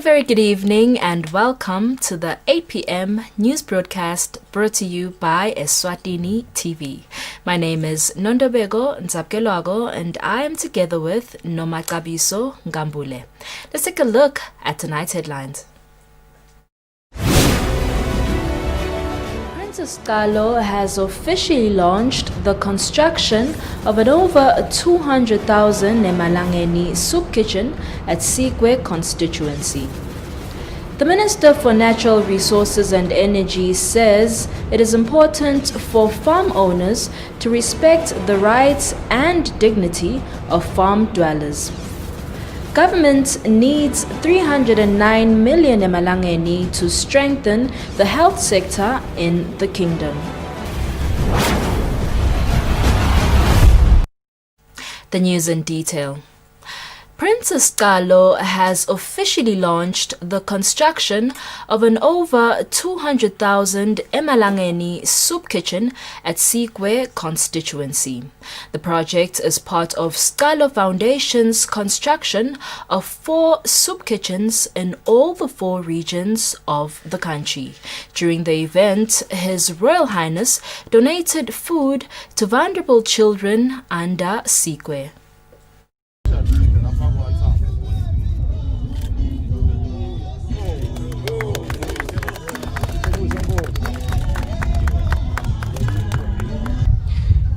A very good evening and welcome to the 8 p.m. news broadcast brought to you by Eswatini TV. My name is Nondobego Nzapkelwago and I am together with Nomakabiso Ngambule. Let's take a look at tonight's headlines. Princess Kalo has officially launched the construction of an over 200,000 Nemalangeni soup kitchen at Sikwe constituency. The Minister for Natural Resources and Energy says it is important for farm owners to respect the rights and dignity of farm dwellers. Government needs 309 million emalangeni to strengthen the health sector in the kingdom. The news in detail. Princess Kalo has officially launched the construction of an over 200,000 emalangeni soup kitchen at Sikwe constituency. The project is part of Skalo Foundation's construction of 4 soup kitchens in all the 4 regions of the country. During the event, His Royal Highness donated food to vulnerable children under Sikwe.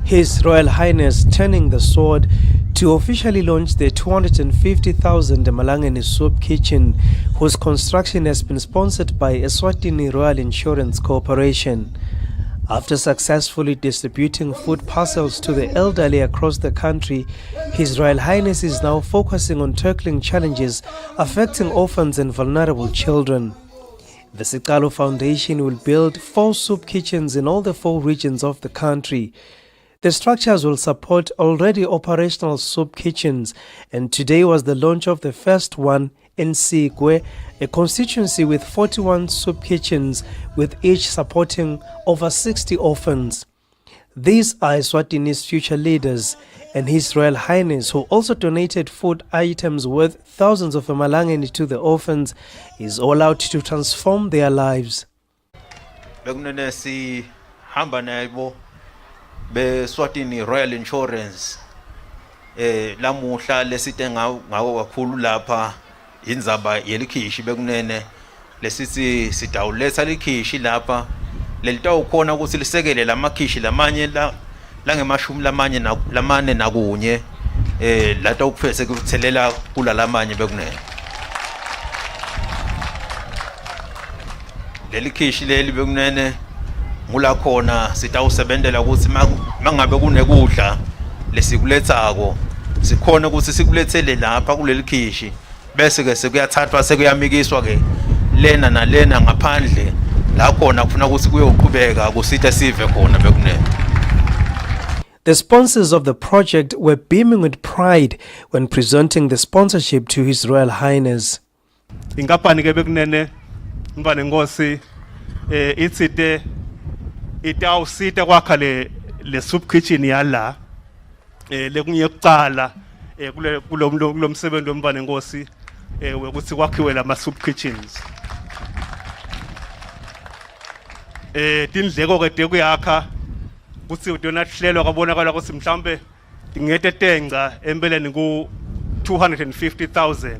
His Royal Highness turning the sword to officially launch the 250,000 Malangeni soup kitchen, whose construction has been sponsored by Eswatini Royal Insurance Corporation. After successfully distributing food parcels to the elderly across the country, His Royal Highness is now focusing on tackling challenges affecting orphans and vulnerable children. The Sikalo Foundation will build 4 soup kitchens in all the 4 regions of the country. The structures will support already operational soup kitchens, and today was the launch of the first one in Sikwe, a constituency with 41 soup kitchens, with each supporting over 60 orphans. These are Eswatini's future leaders, and His Royal Highness, who also donated food items worth thousands of emalangeni to the orphans, is all out to transform their lives. Eswatini Royal Insurance lamuhla lesite ngawo kakhulu lapha indzaba yelikhishi bekunene lesithi sidawuletha likhishi lapha lelitawukhona ukuthi lisekele lamakhishi lamanye langemashumi lamane nakunye latawuphese kuthelela kula lamanye bekunene lelikhishi leli bekunene ngula khona sitawusebenzela ukuthi mangabe kunekudla lesikulethako sikhona ukuthi sikulethele lapha kuleli khishi bese ke sekuyathathwa sekuyamikiswa ke lena nalena ngaphandle la khona kufuna ukuthi kuyoqhubeka kusithe sive khona bekunene. The sponsors of the project were beaming with pride when presenting the sponsorship to His Royal Highness. Inkampani ke bekunene mbane Nkosi itsite itawusita kwakha le soup kitchen yala lekunye kucala kulo msebenzi wombane Nkosi ukuthi kwakhiwe lama soup kitchens tindleko ke tekuyakha ukuthi udona hlelo kabonakala ukuthi mhlambe ingete tenga empeleni ku 250,000.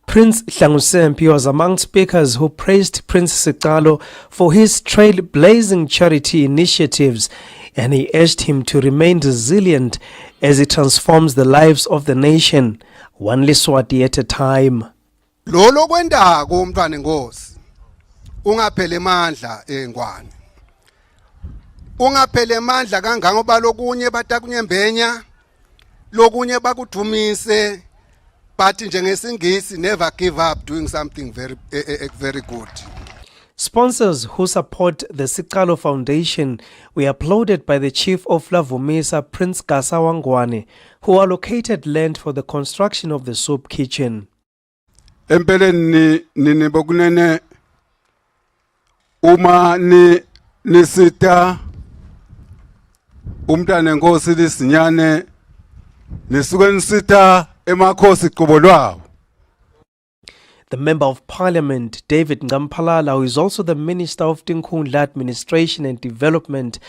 Prince Hlangusempi was among speakers who praised Prince Sikalo for his trailblazing charity initiatives, and he urged him to remain resilient as he transforms the lives of the nation, one Liswati at a time. Lolo kwendako umntwana Nkosi ungaphele amandla engwane ungaphele amandla kangangoba lokunye batakunyembenya lokunye bakudumise. But njengesingisi, never give up doing something very good. Sponsors who support the Sikalo Foundation were applauded by the Chief of Lavumisa, Prince Gasa Wangwane, who allocated land for the construction of the soup kitchen. Empeleni nini bokunene uma nisita umntana Nkosi lisinyane nisuke nisita emakhosi qobolwawo. The Member of Parliament, David Ngampalala, who is also the Minister of Tinkhundla Administration and Development,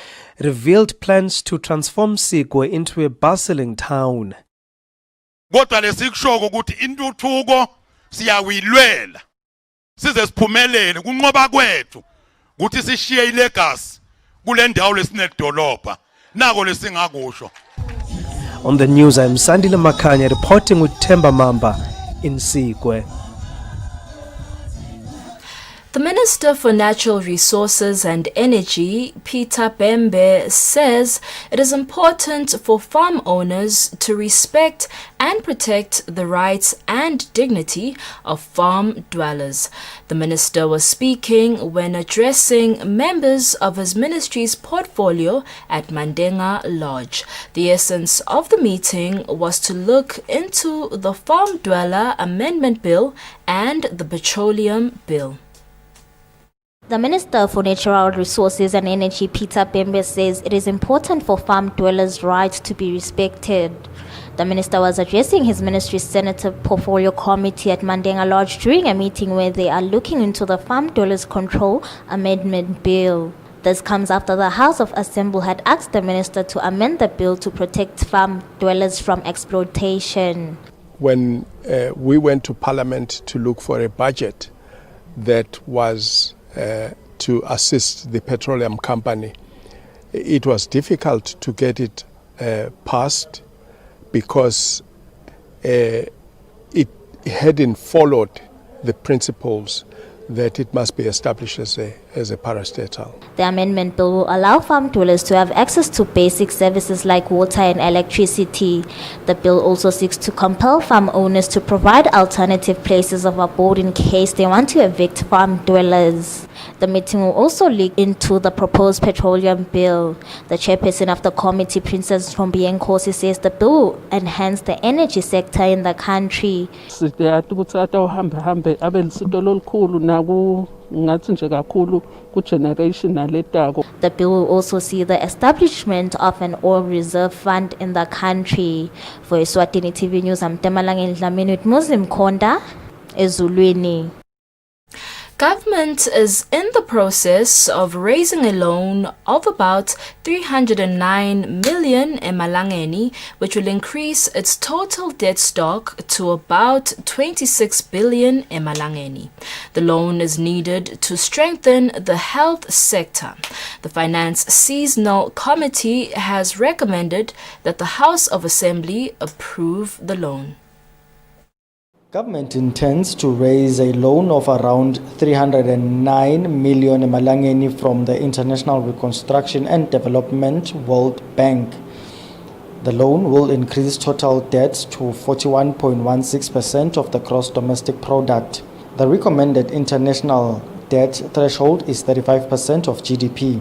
revealed plans to transform Sigwe into a bustling town. Kodwa lesikusho ukuthi intuthuko siyawilwela size siphumelele kunqoba kwethu ukuthi sishiye ilegacy kule ndawo lesinedolobha nako lesingakusho. On the news, I am Sandile Makanya reporting with Themba Mamba in Sigwe. The Minister for Natural Resources and Energy, Peter Bembe, says it is important for farm owners to respect and protect the rights and dignity of farm dwellers. The minister was speaking when addressing members of his ministry's portfolio at Mandenga Lodge. The essence of the meeting was to look into the Farm Dweller Amendment Bill and the Petroleum Bill. The Minister for Natural Resources and Energy, Peter Bembe, says it is important for farm dwellers' rights to be respected. The minister was addressing his ministry's Senator Portfolio Committee at Mandenga Lodge during a meeting where they are looking into the Farm Dwellers Control Amendment Bill. This comes after the House of Assembly had asked the minister to amend the bill to protect farm dwellers from exploitation. When we went to Parliament to look for a budget that was to assist the petroleum company, it was difficult to get it passed because it hadn't followed the principles that it must be established as a parastatal. The amendment bill will allow farm dwellers to have access to basic services like water and electricity. The bill also seeks to compel farm owners to provide alternative places of abode in case they want to evict farm dwellers. The meeting will also look into the proposed petroleum bill. The chairperson of the committee, Princess Nkosi, says the bill will enhance the energy sector in the country. The bill will also see the establishment of an oil reserve fund in the country. For Eswatini TV News, I'm Temalang Ndlamini with Muslim Konda, Ezulwini. Government is in the process of raising a loan of about 309 million emalangeni, which will increase its total debt stock to about 26 billion emalangeni. The loan is needed to strengthen the health sector. The Finance Seasonal Committee has recommended that the House of Assembly approve the loan. Government intends to raise a loan of around 309 million emalangeni from the International Reconstruction and Development World Bank. The loan will increase total debt to 41.16% of the gross domestic product. The recommended international debt threshold is 35% of GDP.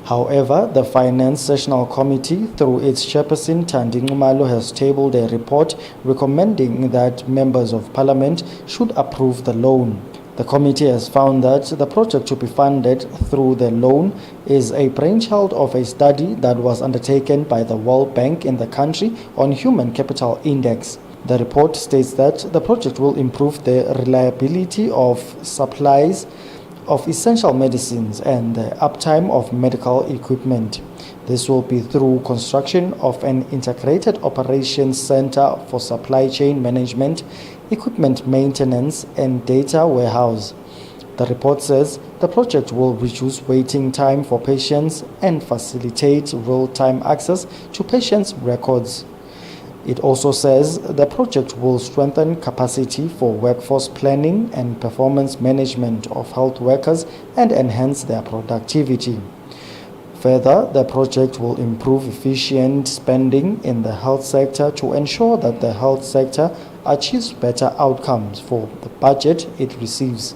However, the Finance Sessional Committee, through its chairperson Thandi Nxumalo, has tabled a report recommending that members of Parliament should approve the loan. The committee has found that the project to be funded through the loan is a brainchild of a study that was undertaken by the World Bank in the country on Human Capital Index. The report states that the project will improve the reliability of supplies of essential medicines and the uptime of medical equipment. This will be through construction of an integrated operations center for supply chain management, equipment maintenance, and data warehouse. The report says the project will reduce waiting time for patients and facilitate real-time access to patients' records. It also says the project will strengthen capacity for workforce planning and performance management of health workers and enhance their productivity. Further, the project will improve efficient spending in the health sector to ensure that the health sector achieves better outcomes for the budget it receives.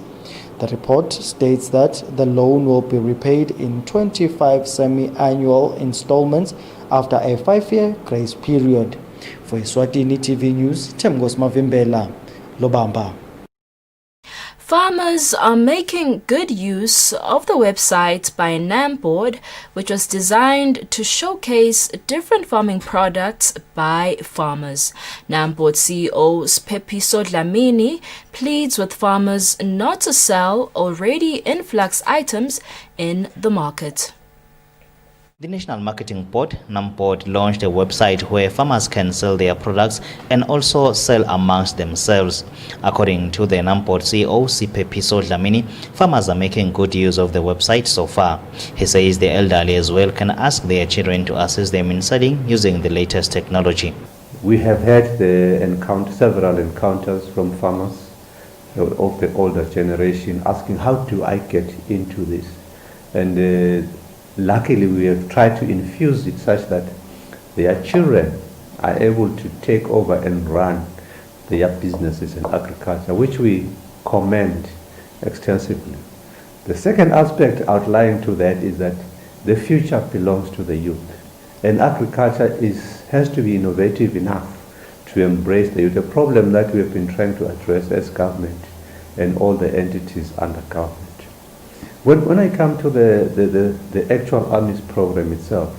The report states that the loan will be repaid in 25 semi-annual installments after a 5-year grace period. For Eswatini TV News, Themgos Mavimbela, Lobamba. Farmers are making good use of the website by NAMPORD, which was designed to showcase different farming products by farmers. NAMPORD CEO Siphepiso Dlamini pleads with farmers not to sell already influx items in the market. The National Marketing Board, NAMPORD, launched a website where farmers can sell their products and also sell amongst themselves. According to the NAMPORD CEO, Siphepiso Dlamini, farmers are making good use of the website so far. He says the elderly as well can ask their children to assist them in selling using the latest technology. We have had several encounters from farmers of the older generation asking, how do I get into this? And luckily, we have tried to infuse it such that their children are able to take over and run their businesses in agriculture, which we commend extensively. The second aspect outlying to that is that the future belongs to the youth, and agriculture has to be innovative enough to embrace the youth, a problem that we have been trying to address as government and all the entities under government. When I come to the actual AMIS program itself,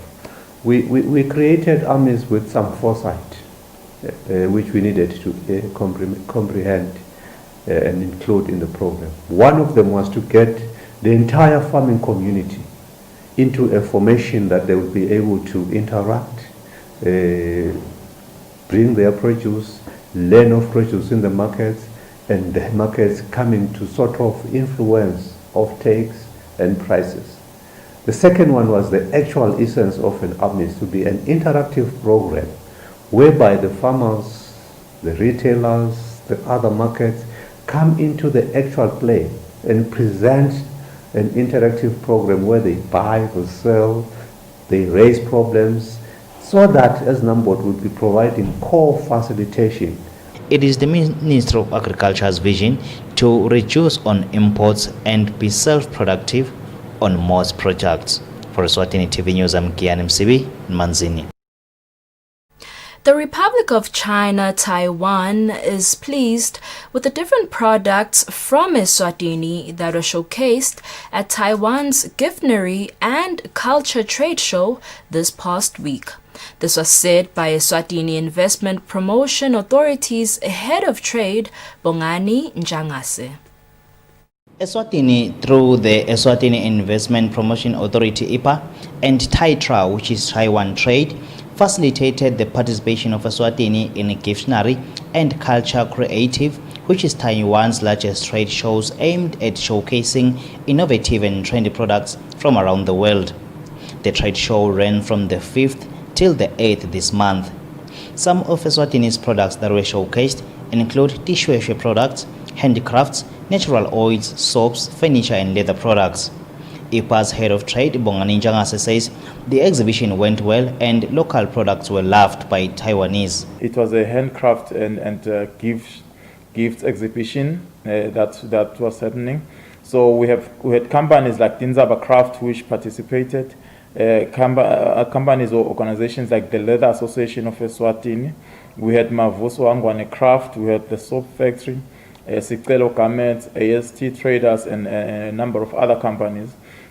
we created AMIS with some foresight, which we needed to comprehend and include in the program. One of them was to get the entire farming community into a formation that they would be able to interact, bring their produce, learn of produce in the markets, and the markets coming to sort of influence of takes and prices. The second one was the actual essence of an AMIS to be an interactive program whereby the farmers, the retailers, the other markets come into the actual play and present an interactive program where they buy, they sell, they raise problems, so that as NAMPORD will be providing core facilitation. It is the Ministry of Agriculture's vision to reduce on imports and be self-productive on most projects. For Eswatini TV News, I'm Kian MCB, Manzini. The Republic of China, Taiwan, is pleased with the different products from Eswatini that were showcased at Taiwan's Giftnery and Culture Trade Show this past week. This was said by Eswatini Investment Promotion Authority's Head of Trade, Bongani Njangase. Eswatini, through the Eswatini Investment Promotion Authority (IPA) and TAITRA, which is Taiwan Trade, facilitated the participation of Eswatini in Giftnery and Culture Creative, which is Taiwan's largest trade shows aimed at showcasing innovative and trendy products from around the world. The trade show ran from the 5th till the 8th this month. Some of Eswatini's products that were showcased include tissue products, handicrafts, natural oils, soaps, furniture and leather products. IPA's head of trade, Bongani Njangase, says the exhibition went well and local products were loved by Taiwanese. It was a handcraft and gift exhibition that was happening. So we had companies like Dinzaba Craft which participated. Companies or organizations like the Leather Association of Eswatini. We had Mavuso Angwane Craft, we had the Soap Factory, Sikelo Garments, AST Traders, and a number of other companies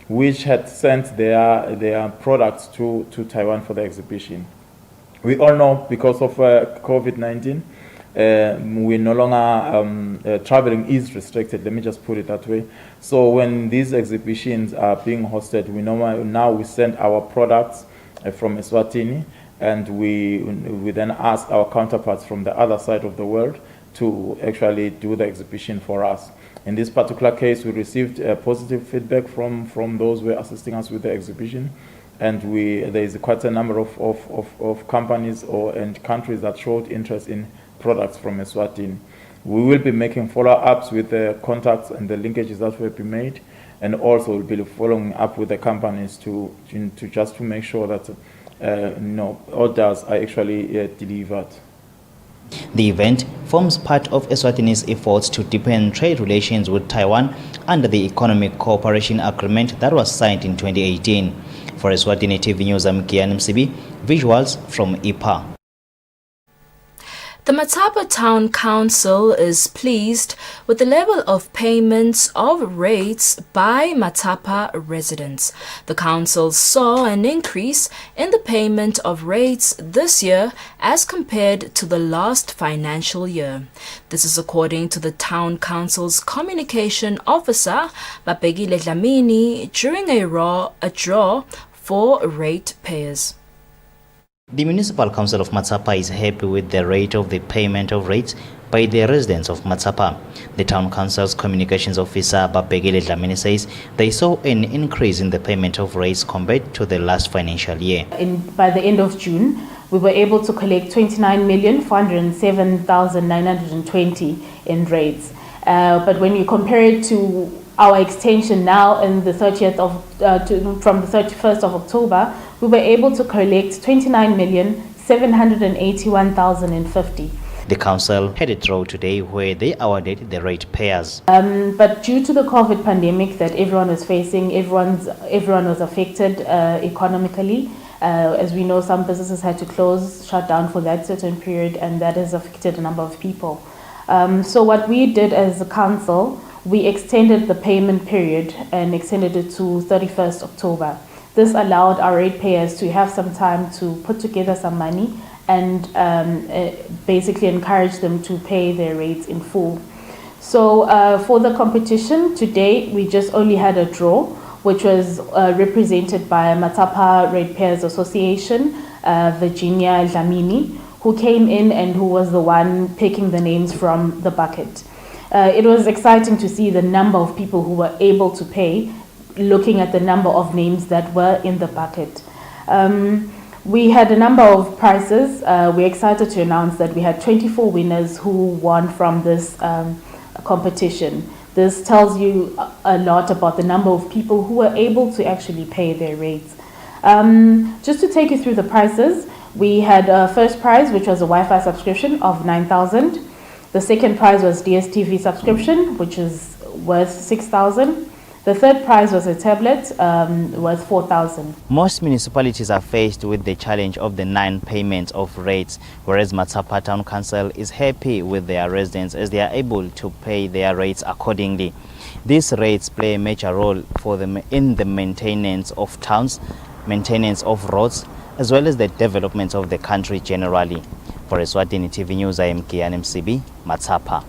which had sent their products to Taiwan for the exhibition. We all know because of COVID-19, we no longer, traveling is restricted, let me just put it that way. So when these exhibitions are being hosted, we send our products from Eswatini, and we then ask our counterparts from the other side of the world to actually do the exhibition for us. In this particular case, we received positive feedback from those who were assisting us with the exhibition, and there is quite a number of companies and countries that showed interest in products from Eswatini. We will be making follow-ups with the contacts and the linkages that will be made, and also we'll be following up with the companies to make sure that orders are actually delivered. The event forms part of Eswatini's efforts to deepen trade relations with Taiwan under the Economic Cooperation Agreement that was signed in 2018. For Eswatini TV News, I'm Kian MCB, visuals from IPA. The Matapa Town Council is pleased with the level of payments of rates by Matapa residents. The council saw an increase in the payment of rates this year as compared to the last financial year. This is according to the Town Council's communication officer, Babegile Dlamini, during a draw for ratepayers. The Municipal Council of Matsapa is happy with the rate of the payment of rates by the residents of Matsapa. The Town Council's communications officer, Babegile Dlamini, says they saw an increase in the payment of rates compared to the last financial year. By the end of June, we were able to collect 29,407,920 in rates. But when you compare it to our extension now in the 30th of from the 31st of October, we were able to collect 29,781,050. The council had a draw today where they awarded the ratepayers. But due to the COVID pandemic that everyone was facing, everyone was affected economically. As we know, some businesses had to close, shut down for that certain period, and that has affected a number of people. So what we did as a council, we extended the payment period and extended it to 31st October. This allowed our ratepayers to have some time to put together some money and basically encourage them to pay their rates in full. So for the competition today, we just only had a draw, which was represented by Matapa Ratepayers Association, Virginia Dlamini, who came in and who was the one picking the names from the bucket. It was exciting to see the number of people who were able to pay, looking at the number of names that were in the bucket. We had a number of prizes. We're excited to announce that we had 24 winners who won from this competition. This tells you a lot about the number of people who were able to actually pay their rates. Just to take you through the prizes, we had a first prize, which was a Wi-Fi subscription of 9,000. The second prize was DSTV subscription, which is worth 6,000. The third prize was a tablet worth 4,000. Most municipalities are faced with the challenge of the non-payment of rates, whereas Matsapa Town Council is happy with their residents as they are able to pay their rates accordingly. These rates play a major role for them in the maintenance of towns, maintenance of roads, as well as the development of the country generally. For Eswatini TV News, I am Kian MCB, Matsapa.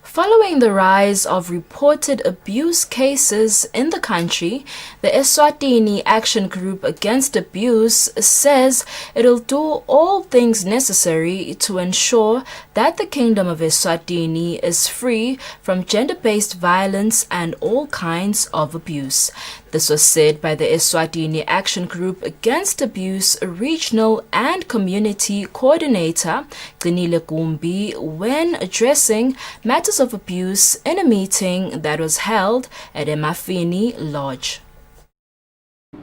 Following the rise of reported abuse cases in the country, the Eswatini Action Group Against Abuse says it'll do all things necessary to ensure that the Kingdom of Eswatini is free from gender-based violence and all kinds of abuse. This was said by the Eswatini Action Group Against Abuse Regional and Community Coordinator Gcinile Gumbi when addressing matters of abuse in a meeting that was held at Emafini Lodge.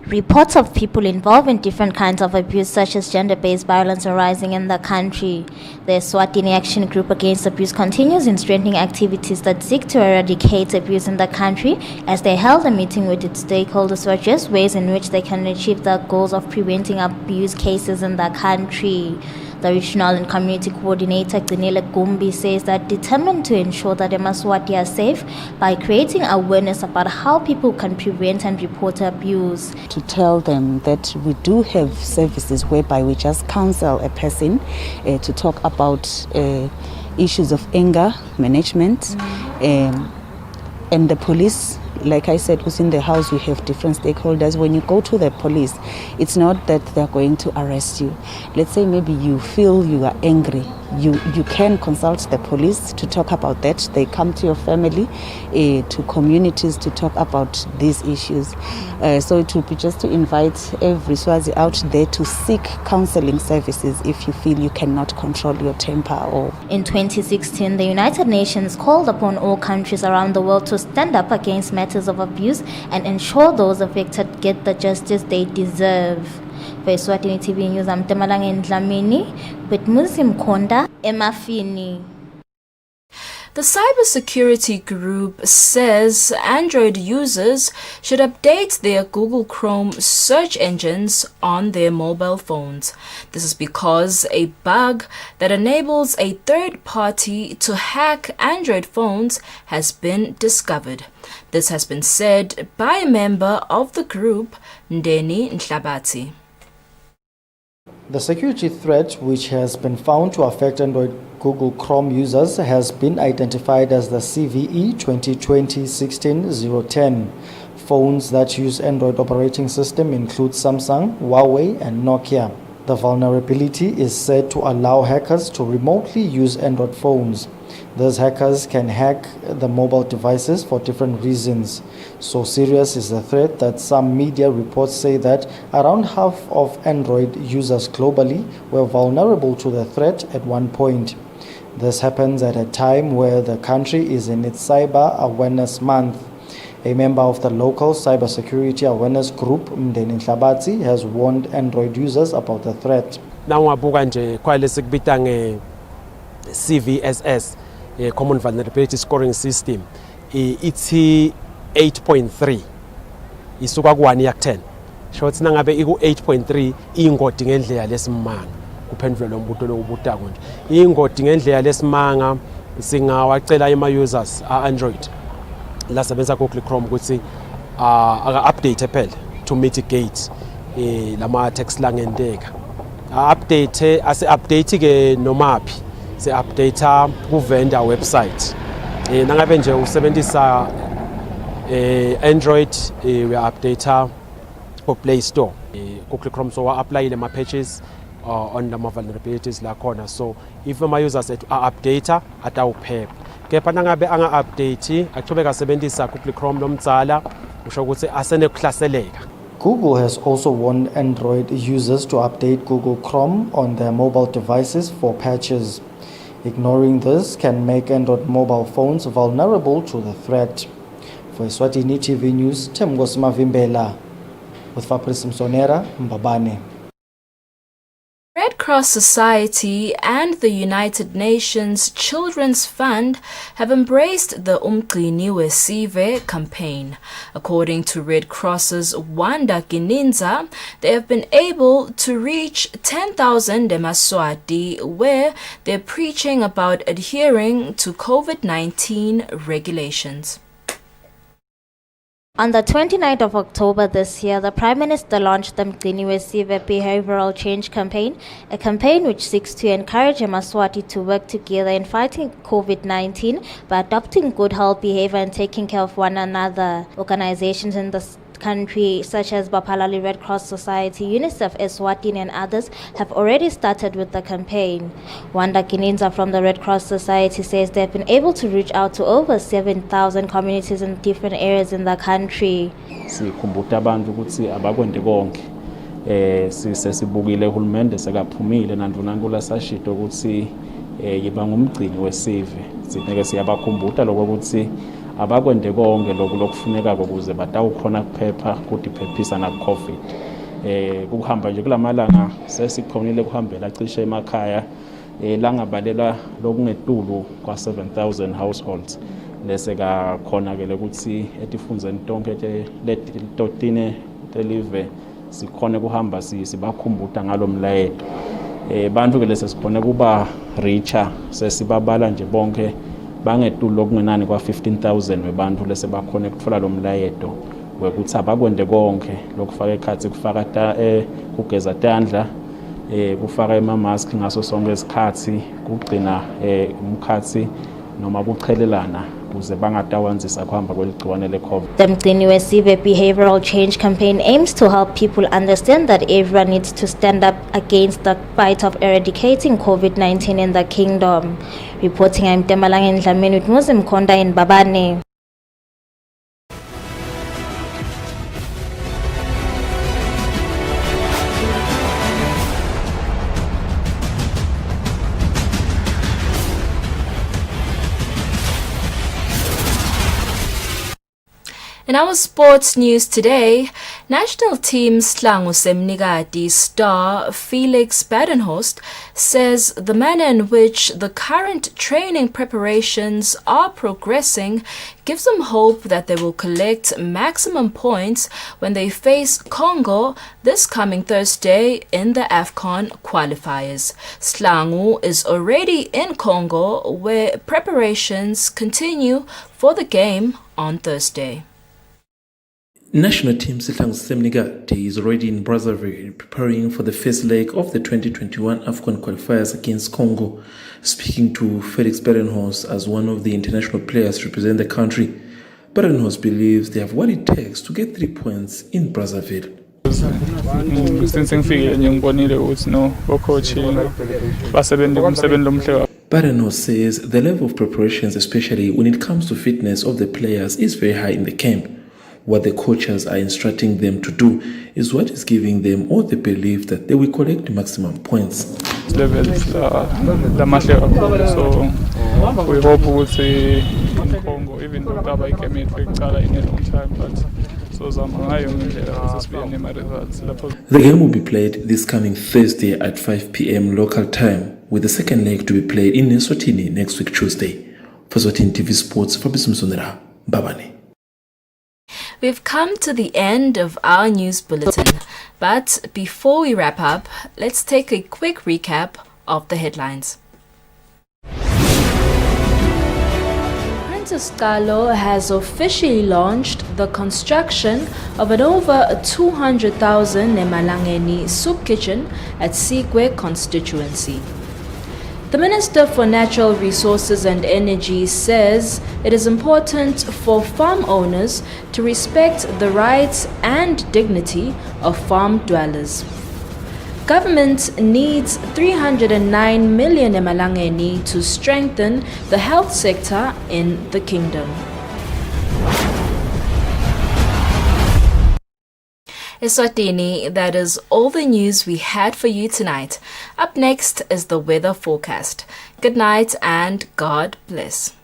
Reports of people involved in different kinds of abuse, such as gender-based violence, are rising in the country. The Eswatini Action Group Against Abuse continues in strengthening activities that seek to eradicate abuse in the country, as they held a meeting with its stakeholders to address ways in which they can achieve the goals of preventing abuse cases in the country. The Regional and Community Coordinator Gcinile Gumbi says that determined to ensure that Emaswati are safe by creating awareness about how people can prevent and report abuse. To tell them that we do have services whereby we just counsel a person to talk about issues of anger management, and the police. Like I said, within the house we have different stakeholders. When you go to the police, it's not that they're going to arrest you. Let's say maybe you feel you are angry. You can consult the police to talk about that. They come to your family, to communities to talk about these issues. So it would be just to invite every Swazi out there to seek counseling services if you feel you cannot control your temper. Or in 2016, the United Nations called upon all countries around the world to stand up against matters of abuse and ensure those affected get the justice they deserve. For Eswatini TV News, I'm Temalang Dlamini with Musim Konda, Emafini. The cybersecurity group says Android users should update their Google Chrome search engines on their mobile phones. This is because a bug that enables a third party to hack Android phones has been discovered. This has been said by a member of the group, Ndeni Nhlabati. The security threat, which has been found to affect Android Google Chrome users, has been identified as the CVE 2020-16-010. Phones that use Android operating system include Samsung, Huawei, and Nokia. The vulnerability is said to allow hackers to remotely use Android phones. These hackers can hack the mobile devices for different reasons. So serious is the threat that some media reports say that around half of Android users globally were vulnerable to the threat at one point. This happens at a time where the country is in its Cyber Awareness Month. A member of the local cybersecurity awareness group, Ndeni Nhlabati, has warned Android users about the threat. Nangabuka nje kwale sikubita CVSS, Common Vulnerability Scoring System, ithi 8.3 isuka ku1 ya 10. Shothi nangabe iku 8.3 ingodi ngendlela lesimanga. Kuphendula lo mbuto lokubutako nje. Ingodi ngendlela lesimanga singawacela ama users Android la sebenza Google Chrome ukuthi aka-update phela to mitigate lama text langenteka. Update ase-update ke nomaphi se-update ku vendor website. Nangabe nje usebenzisa Android we update ku Play Store. Google Chrome so apply le ma patches on the vulnerabilities la khona. So if ama users update atawuphepha. Kepha nangabe anga update aqhubeka asebenzisa Google Chrome lomdzala usho ukuthi asenekuhlaseleka. Google has also warned Android users to update Google Chrome on their mobile devices for patches. Ignoring this can make Android mobile phones vulnerable to the threat. For Eswatini TV News, Temgos Mavimbela with Fabrice Msonera, Mbabane. Red Cross Society and the United Nations Children's Fund have embraced the Umgcini Wesive campaign. According to Red Cross's Wanda Gininza, they have been able to reach 10,000 Emaswati where they're preaching about adhering to COVID-19 regulations. On the 29th of October this year, the Prime Minister launched the Mgcini Wesive Behavioral Change Campaign, a campaign which seeks to encourage Emaswati to work together in fighting COVID-19 by adopting good health behavior and taking care of one another. Organizations in the country such as Bapalali Red Cross Society, UNICEF, Eswatini and others have already started with the campaign. Wanda Gininza from the Red Cross Society says they have been able to reach out to over 7,000 communities in different areas in the country. Sikhumbuta abantu ukuthi abakwende konke sisesibukile uhulumende sekaphumile nandvunangula sashito ukuthi yiba ngumgcini wesive sitneke siyabakhumbuta lokho ukuthi abakwende konke lokho lokufuneka ukuze batawukhona kuphepha kudiphephisa na COVID. Kuhamba nje kulamalanga sesikhonile kuhambela cishe emakhaya langabalela lokungetulu kwa 7,000 households lese ka khona ke ukuthi etifundzeni tonke letotine telive sikhone kuhamba sibakhumbuta ngalomlayeto. Bantu ke lese sikhone kuba richer sesibabala nje bonke bangetulu lokungenani kwa 15,000 webantu lese bakhona ukuthola lomlayeto wekuthi abakwende konke lokufaka ekhathi kufaka kugeza tandla kufaka ama-mask ngaso sonke isikhathi kugcina umkhathi noma kuchelelana ukuze bangatawenzisa kuhamba kweligciwane le-COVID. The Mgcini Wesive Behavioral Change Campaign aims to help people understand that everyone needs to stand up against the fight of eradicating COVID-19 in the kingdom. Reporting, I'm Temalang Ndlamini with Muslim Konda in Babane. In our sports news today, national team Slangu Semnigati star Felix Badenhorst says the manner in which the current training preparations are progressing gives them hope that they will collect maximum points when they face Congo this coming Thursday in the AFCON qualifiers. Slangu is already in Congo, where preparations continue for the game on Thursday. National team Sihlangu Semnigati is already in Brazzaville preparing for the first leg of the 2021 AFCON qualifiers against Congo. Speaking to Felix Badenhorst as one of the international players to represent the country, Badenhorst believes they have what it takes to get 3 points in Brazzaville. Badenhorst says the level of preparations, especially when it comes to fitness of the players, is very high in the camp. What the coaches are instructing them to do is what is giving them all the belief that they will collect maximum points. So we hope we will see in Congo, even though I came in for in a long time, but the game will be played this coming Thursday at 5 p.m. local time, with the second leg to be played in Eswatini next week Tuesday. For Eswatini TV Sports, Fabrice Msonera, Babane. We've come to the end of our news bulletin, but before we wrap up, let's take a quick recap of the headlines. Princess Kalo has officially launched the construction of an over 200,000 Emalangeni soup kitchen at Sikwe constituency. The Minister for Natural Resources and Energy says it is important for farm owners to respect the rights and dignity of farm dwellers. Government needs 309 million emalangeni to strengthen the health sector in the kingdom. Eswatini, that is all the news we had for you tonight. Up next is the weather forecast. Good night and God bless.